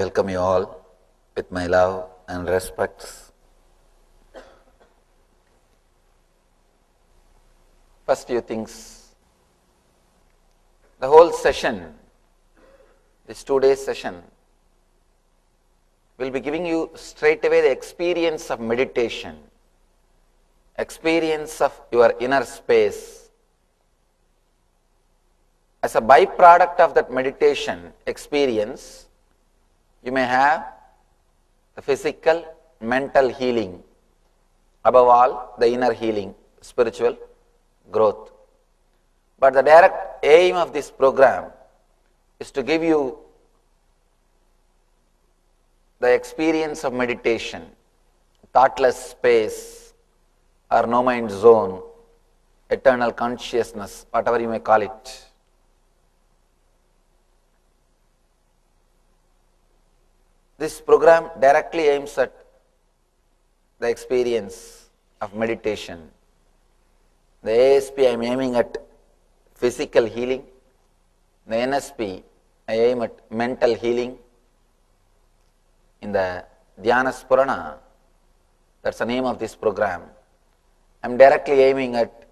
welcome you all with my love and respects. First few things. The whole session, this 2 days session, will be giving you straight away the experience of meditation, experience of your inner space. As a byproduct of that meditation experience, you may have the physical, mental healing, above all the inner healing, spiritual growth. But the direct aim of this program is to give you the experience of meditation, thoughtless space or no mind zone, eternal consciousness, whatever you may call it. This program directly aims at the experience of meditation. The ASP I am aiming at physical healing, the NSP I aim at mental healing. In the Dhyana Spurana, that's the name of this program, I am directly aiming at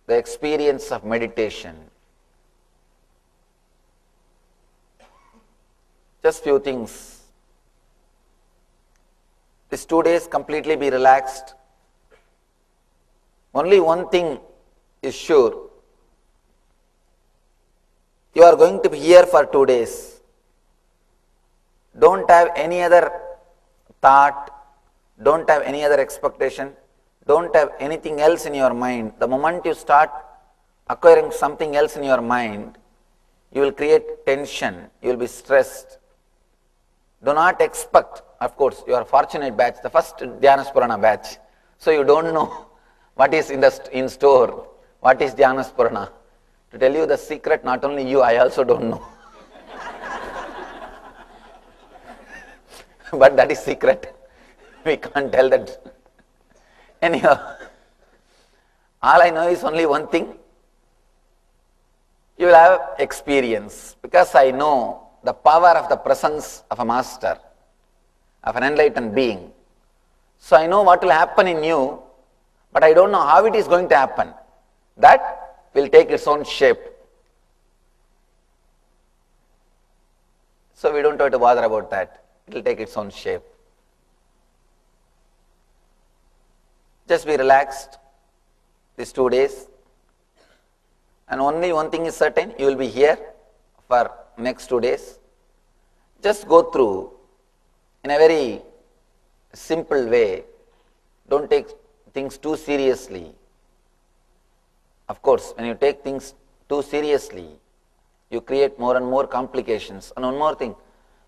the experience of meditation. Just few things. These 2 days completely be relaxed. Only one thing is sure. You are going to be here for 2 days. Don't have any other thought, don't have any other expectation, don't have anything else in your mind. The moment you start acquiring something else in your mind, you will create tension, you will be stressed. Do not expect, of course, you are a fortunate batch, the first Dhyana Spurana batch. So you don't know what is in store, what is Dhyana Spurana. To tell you the secret, not only you, I also don't know. But that is secret. We can't tell that. Anyhow, all I know is only one thing. You will have experience, because I know the power of the presence of a master, of an enlightened being. So I know what will happen in you, but I don't know how it is going to happen. That will take its own shape. So we don't have to bother about that. It will take its own shape. Just be relaxed these 2 days. And only one thing is certain, you will be here for next 2 days. Just go through in a very simple way. Don't take things too seriously. Of course, when you take things too seriously, you create more and more complications. And one more thing,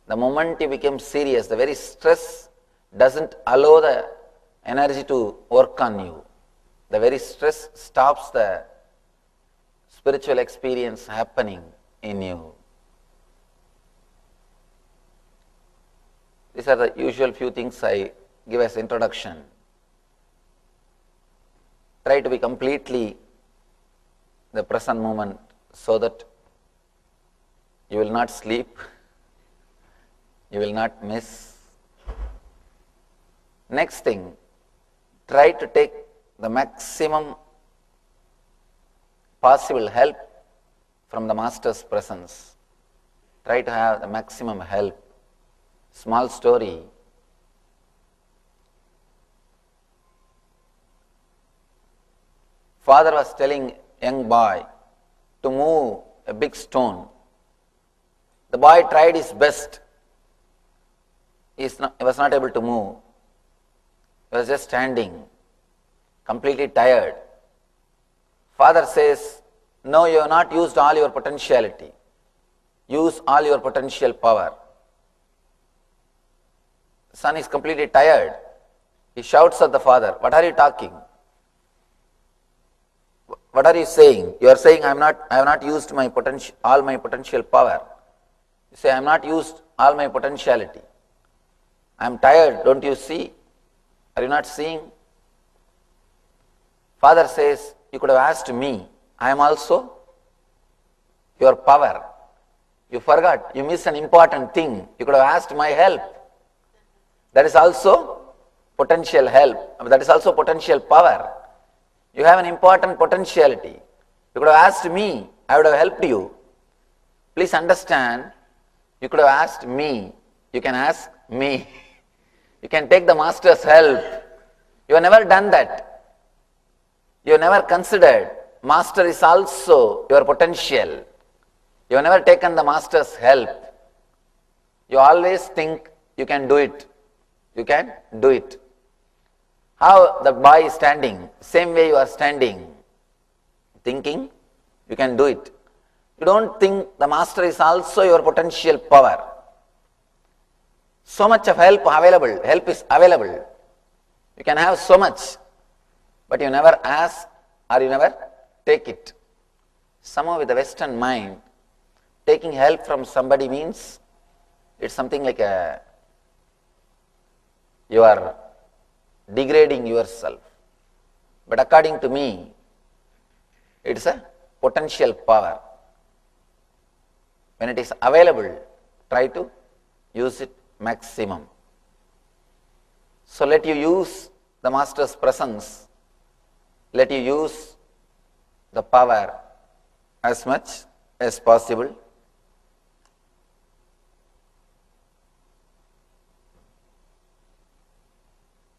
the moment you become serious, the very stress doesn't allow the energy to work on you. The very stress stops the spiritual experience happening in you. These are the usual few things I give as introduction. Try to be completely the present moment so that you will not sleep, you will not miss. Next thing, try to take the maximum possible help from the Master's presence. Try to have the maximum help. Small story. Father was telling young boy to move a big stone. The boy tried his best. He was not able to move. He was just standing, completely tired. Father says, no, you have not used all your potentiality. Use all your potential power. The son is completely tired. He shouts at the father, what are you talking? What are you saying? You are saying I have not used my all my potential power. You say I have not used all my potentiality. I am tired, don't you see? Are you not seeing? Father says, you could have asked me. I am also your power. You forgot, you missed an important thing. You could have asked my help. That is also potential help. That is also potential power. You have an important potentiality. You could have asked me, I would have helped you. Please understand, you could have asked me, you can ask me. You can take the master's help. You have never done that. You have never considered master is also your potential. You have never taken the master's help. You always think you can do it. You can do it. How the boy is standing, same way you are standing, thinking you can do it. You don't think the master is also your potential power. So much of help is available. You can have so much, but you never ask or you never take it. Somehow with the Western mind, taking help from somebody means it's something like you are degrading yourself. But according to me, it's a potential power. When it is available, try to use it maximum. So let you use the master's presence. Let you use the power as much as possible.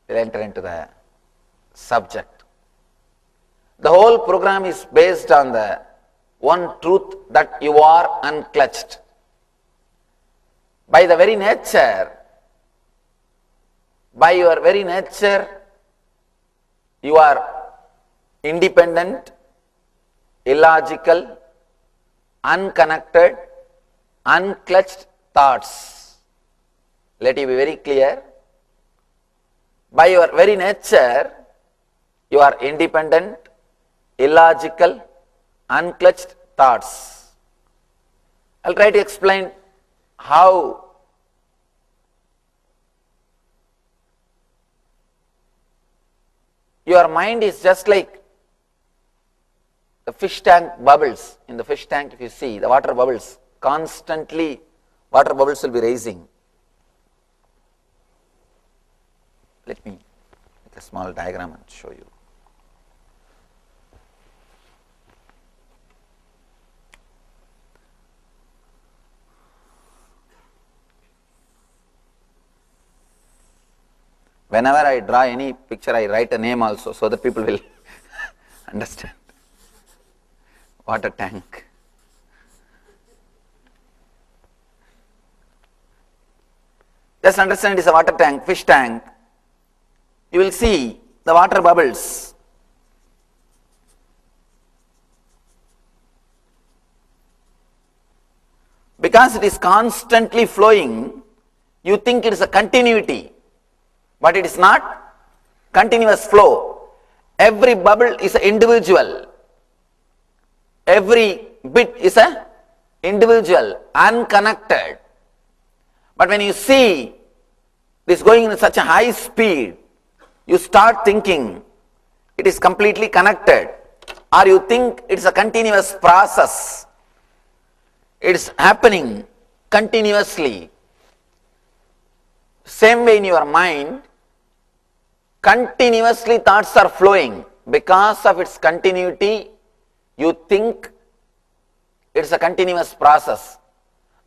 We'll enter into the subject. The whole program is based on the one truth that you are unclutched. By the very nature, by your very nature, you are independent, illogical, unconnected, unclutched thoughts. Let you be very clear. By your very nature, you are independent, illogical, unclutched thoughts. I'll try to explain how your mind is just like the fish tank bubbles. In the fish tank, if you see, the water bubbles, constantly water bubbles will be raising. Let me make a small diagram and show you. Whenever I draw any picture, I write a name also so that people will understand. Water tank. Just understand it is a water tank, fish tank. You will see the water bubbles. Because it is constantly flowing, you think it is a continuity. But it is not continuous flow. Every bubble is an individual. Every bit is an individual, unconnected. But when you see this going in such a high speed, you start thinking it is completely connected, or you think it is a continuous process. It is happening continuously. Same way in your mind, continuously thoughts are flowing. Because of its continuity, you think it's a continuous process.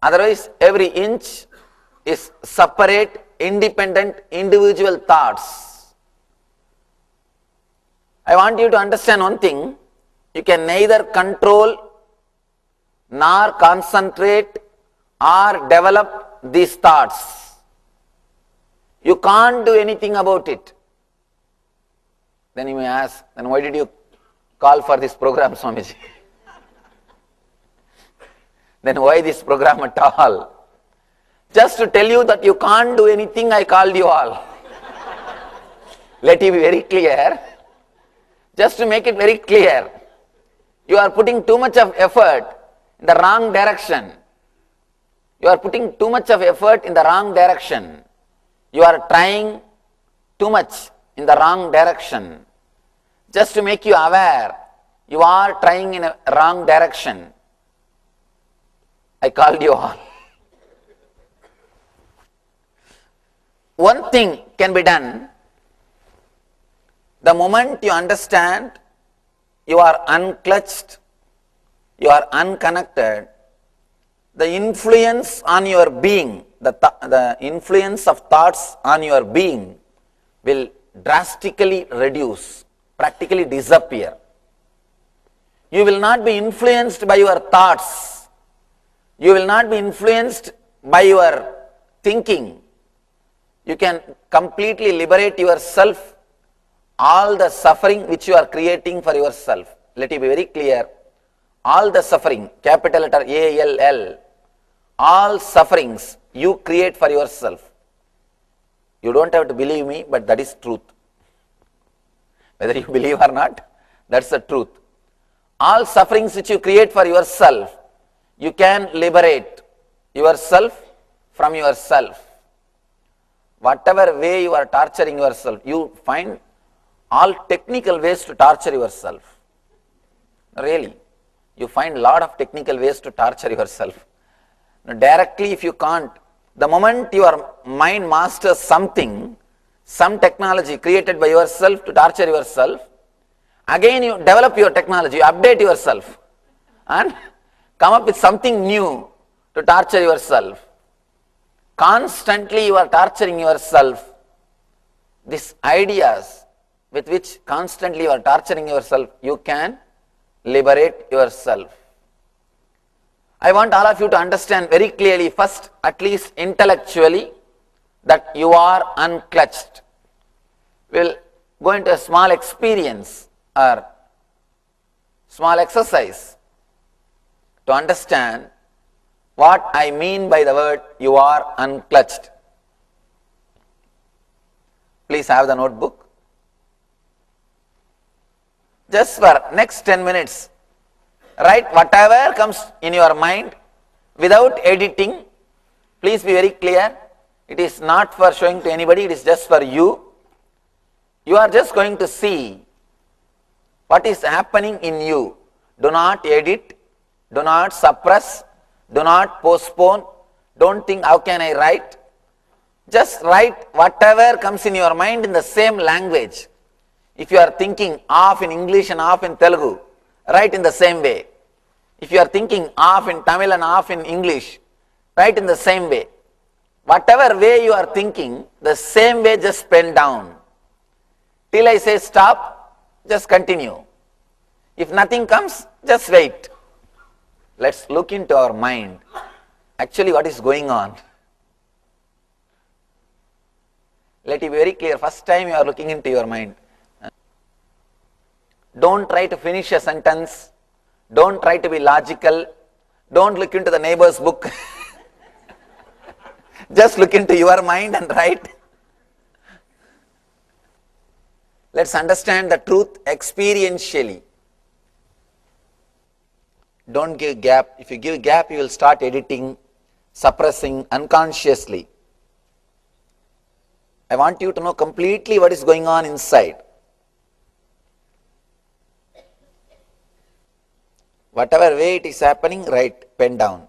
Otherwise, every inch is separate, independent, individual thoughts. I want you to understand one thing. You can neither control nor concentrate or develop these thoughts. You can't do anything about it. Then you may ask, then why did you call for this program, Swamiji? Then why this program at all? Just to tell you that you can't do anything, I called you all. Let you be very clear. Just to make it very clear, you are putting too much of effort in the wrong direction. You are putting too much of effort in the wrong direction. You are trying too much in the wrong direction. Just to make you aware, you are trying in a wrong direction. I called you all. One thing can be done. The moment you understand you are unclutched, you are unconnected, the influence on your being, the influence of thoughts on your being will drastically reduce, practically disappear. You will not be influenced by your thoughts. You will not be influenced by your thinking. You can completely liberate yourself, all the suffering which you are creating for yourself. Let it be very clear. All the suffering, capital letter ALL, all sufferings you create for yourself. You don't have to believe me, but that is truth. Whether you believe or not, that's the truth. All sufferings which you create for yourself, you can liberate yourself from yourself. Whatever way you are torturing yourself, you find all technical ways to torture yourself. Really, you find a lot of technical ways to torture yourself. Now, directly if you can't, the moment your mind masters something, some technology created by yourself to torture yourself, again you develop your technology, you update yourself and come up with something new to torture yourself. Constantly you are torturing yourself. These ideas with which constantly you are torturing yourself, you can liberate yourself. I want all of you to understand very clearly, first, at least intellectually, that you are unclutched. We will go into a small experience or small exercise to understand what I mean by the word you are unclutched. Please have the notebook. Just for next 10 minutes, write whatever comes in your mind without editing. Please be very clear. It is not for showing to anybody, it is just for you. You are just going to see what is happening in you. Do not edit, do not suppress, do not postpone, don't think how can I write. Just write whatever comes in your mind in the same language. If you are thinking half in English and half in Telugu, write in the same way. If you are thinking half in Tamil and half in English, write in the same way. Whatever way you are thinking, the same way just pen down. Till I say stop, just continue. If nothing comes, just wait. Let's look into our mind. Actually, what is going on? Let it be very clear. First time you are looking into your mind. Don't try to finish a sentence. Don't try to be logical. Don't look into the neighbor's book. Just look into your mind and write. Let's understand the truth experientially. Don't give gap. If you give gap, you will start editing, suppressing unconsciously. I want you to know completely what is going on inside. Whatever way it is happening, write, pen down.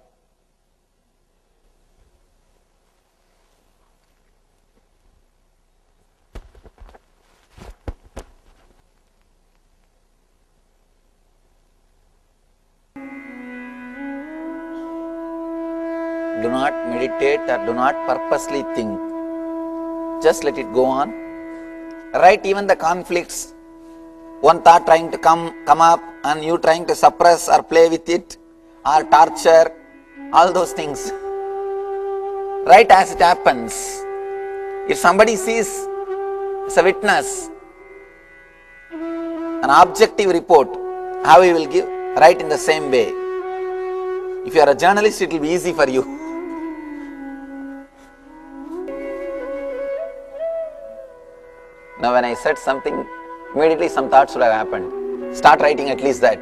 Do not meditate or do not purposely think. Just let it go on. Write even the conflicts. One thought trying to come up and you trying to suppress or play with it or torture, all those things. Write as it happens. If somebody sees as a witness an objective report, how he will give? Write in the same way. If you are a journalist, it will be easy for you. Now when I said something, immediately some thoughts would have happened. Start writing at least that.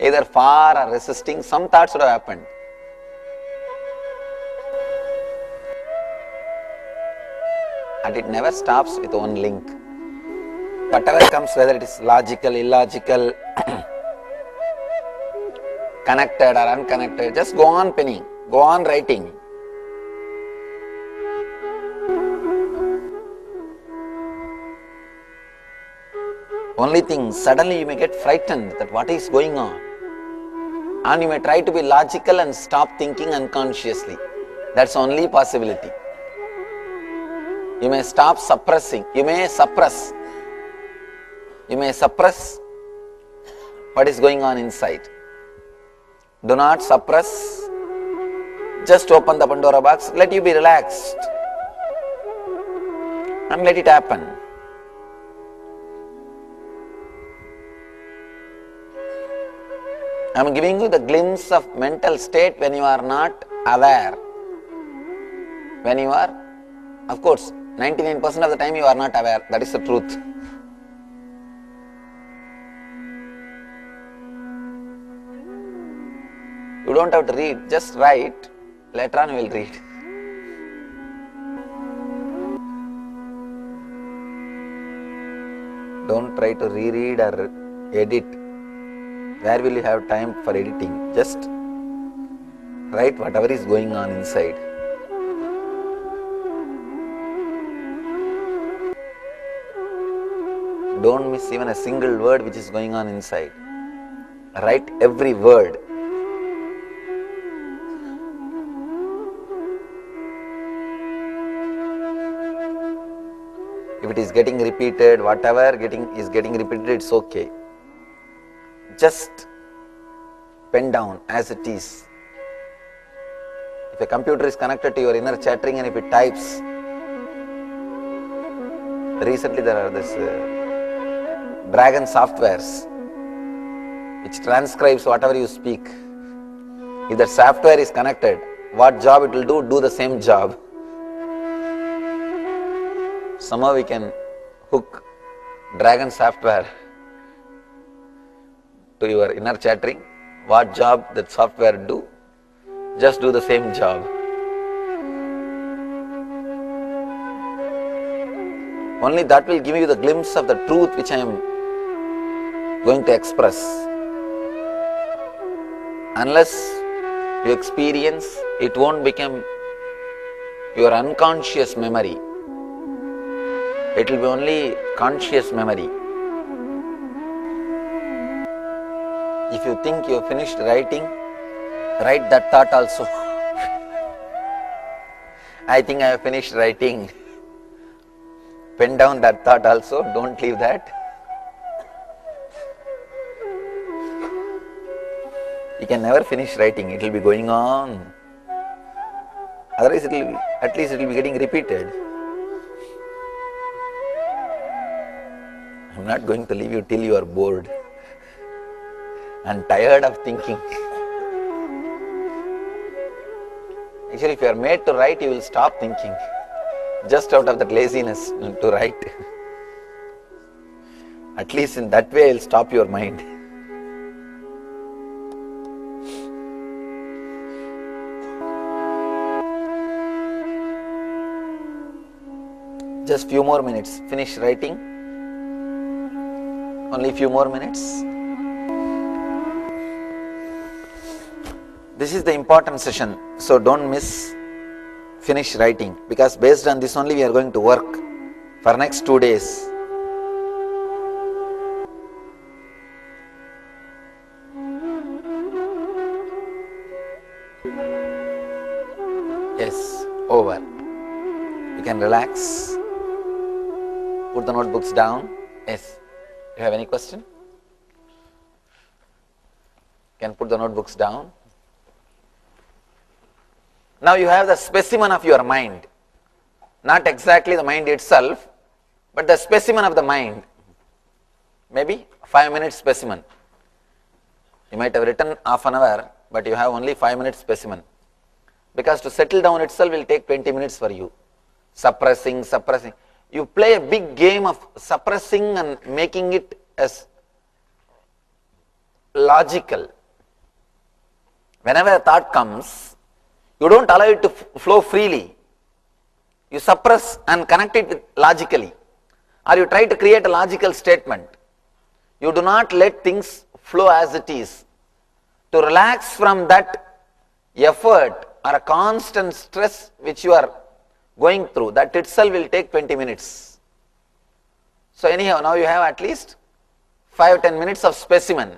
Either for or resisting, some thoughts would have happened. And it never stops with one link. Whatever comes, whether it is logical, illogical, connected or unconnected. Just go on penning, go on writing. Only thing, suddenly you may get frightened that what is going on. And you may try to be logical and stop thinking unconsciously. That's only possibility. You may stop suppressing. You may suppress what is going on inside. Do not suppress. Just open the Pandora box. Let you be relaxed. And let it happen. I am giving you the glimpse of mental state when you are not aware. When you are, of course, 99% of the time you are not aware. That is the truth. You don't have to read, just write. Later on you will read. Don't try to reread or edit. Where will you have time for editing? Just write whatever is going on inside. Don't miss even a single word which is going on inside. Write every word. If it is getting repeated, whatever is getting repeated, it's okay. Just pen down as it is. If a computer is connected to your inner chattering and if it types, recently there are this Dragon softwares which transcribes whatever you speak. If that software is connected, what job it will do the same job. Somehow we can hook Dragon software to your inner chattering. What job that software do? Just do the same job. Only that will give you the glimpse of the truth which I am going to express. Unless you experience, it won't become your unconscious memory. It will be only conscious memory. If you think you have finished writing, write that thought also. I think I have finished writing. Pen down that thought also, don't leave that. You can never finish writing, it will be going on. Otherwise, at least it will be getting repeated. I am not going to leave you till you are bored and tired of thinking. Actually, if you are made to write, you will stop thinking. Just out of that laziness to write. At least in that way, I will stop your mind. Just few more minutes. Finish writing. Only few more minutes. This is the important session, so don't miss. Finish writing, because based on this only we are going to work for next 2 days. Yes, over. You can relax. Put the notebooks down. Yes. You have any question? You can put the notebooks down. Now you have the specimen of your mind. Not exactly the mind itself, but the specimen of the mind. Maybe 5 minutes specimen. You might have written half an hour, but you have only 5 minutes specimen. Because to settle down itself will take 20 minutes for you. Suppressing. You play a big game of suppressing and making it as logical. Whenever a thought comes, you don't allow it to flow freely. You suppress and connect it with logically. Or you try to create a logical statement. You do not let things flow as it is. to relax from that effort or a constant stress which you are going through, that itself will take 20 minutes. So anyhow, now you have at least 5-10 minutes of specimen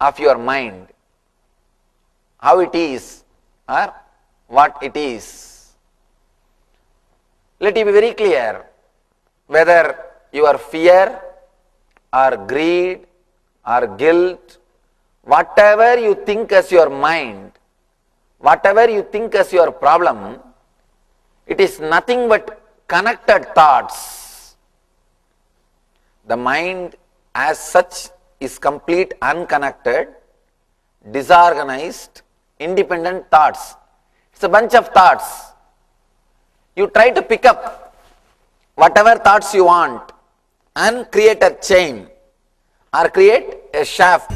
of your mind, how it is or what it is. Let it be very clear whether your fear or greed or guilt, whatever you think as your mind, whatever you think as your problem, it is nothing but connected thoughts. The mind as such is complete unconnected, disorganized, independent thoughts. It's a bunch of thoughts. You try to pick up whatever thoughts you want and create a chain or create a shaft